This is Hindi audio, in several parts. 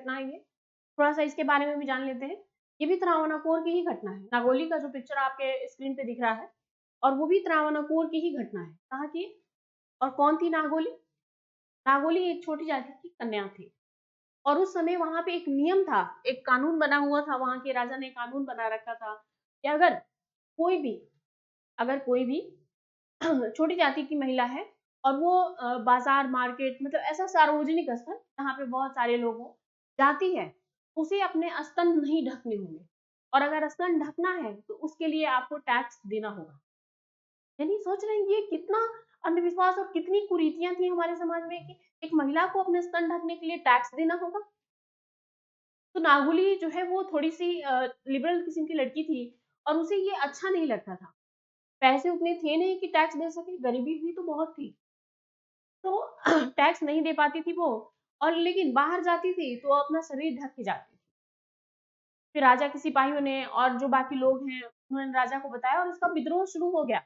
घटना है ये, थोड़ा सा इसके बारे में भी जान लेते हैं। ये भी त्रावणकोर की ही घटना है। नागोली का जो पिक्चर आपके स्क्रीन पे दिख रहा है, और वो भी त्रावणकोर की ही घटना है। कहाँ की? और कौन थी नागोली? नागोली एक छोटी जाति की कन्या थी, और उस समय वहां पे एक नियम था, एक कानून बना हुआ था, वहां के राजा ने कानून बना रखा था कि कोई भी अगर कोई भी छोटी जाति की महिला है और वो बाजार मार्केट मतलब ऐसा सार्वजनिक स्थल जहाँ पे बहुत सारे लोग हों जाती है, उसे अपने स्तन नहीं ढकने होंगे, और अगर स्तन ढकना है तो उसके लिए आपको टैक्स देना होगा। यानी सोच रहे हैं ये कितना अंधविश्वास और कितनी कुरीतियां थी हमारे समाज में कि एक महिला को अपने स्तन ढकने के लिए टैक्स देना होगा। तो नागुली जो है वो थोड़ी सी लिबरल किस्म की लड़की थी, और उसे ये अच्छा नहीं लगता था। पैसे उतने थे नहीं कि टैक्स दे सके, गरीबी भी तो बहुत थी, तो टैक्स नहीं दे पाती थी वो, और लेकिन बाहर जाती थी तो अपना शरीर ढक के जाती थी। फिर राजा के सिपाहियों ने और जो बाकी लोग हैं उन्होंने राजा को बताया, और उसका विद्रोह शुरू हो गया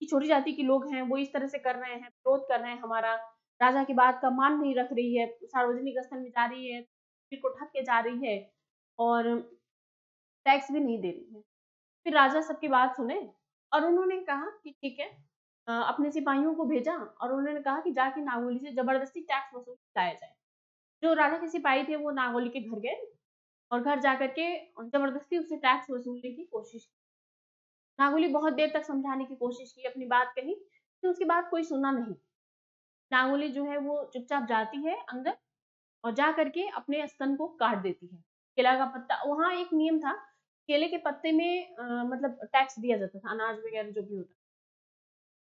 कि छोटी जाति के लोग हैं वो इस तरह से कर रहे हैं, विरोध कर रहे हैं हमारा, राजा की बात का मान नहीं रख रही है, सार्वजनिक स्थल में जा रही है, सिर को ढक के जा रही है, और टैक्स भी नहीं दे रही है। फिर राजा सबकी बात सुने, और उन्होंने कहा कि ठीक है, अपने सिपाहियों को भेजा, और उन्होंने कहा कि जाके नागोली से जबरदस्ती टैक्स वसूल लाया जाए। जो राजा के सिपाही थे वो नागोली के घर गए, और घर जाकर के जबरदस्ती उससे टैक्स वसूलने की कोशिश की। नागोली बहुत देर तक समझाने की कोशिश की, अपनी बात कही, लेकिन उसकी बात कोई सुना नहीं। नागोली जो है वो चुपचाप जाती है अंदर, और जा करके अपने स्तन को काट देती है। केला का पत्ता, वहाँ एक नियम था, केले के पत्ते में मतलब टैक्स दिया जाता था, अनाज वगैरह जो भी होता।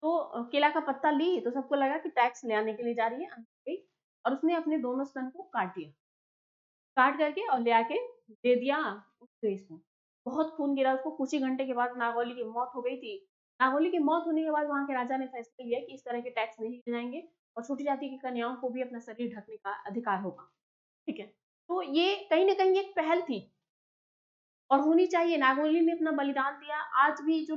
तो केला का पत्ता ली तो सबको लगा कि टैक्स ले आने के लिए जा रही है, अंदर गई और उसने अपने दोनों स्तन को काट दिया। काट करके और ले आके दे दिया उस देश को। बहुत खून गिरा उसको, कुछ ही घंटे के बाद नागोली की मौत हो गई थी। नागोली की मौत होने के बाद वहाँ के राजा ने फैसला लिया कि इस तरह के टैक्स नहीं दिए जाएँगे, और छोटी जाति की कन्याओं को भी अपना शरीर ढकने का अधिकार होगा। ठीक है? तो ये कहीं न कहीं एक पहल थी, और होनी चाहिए। नागोली ने अपना बलिदान दिया। आज भी जो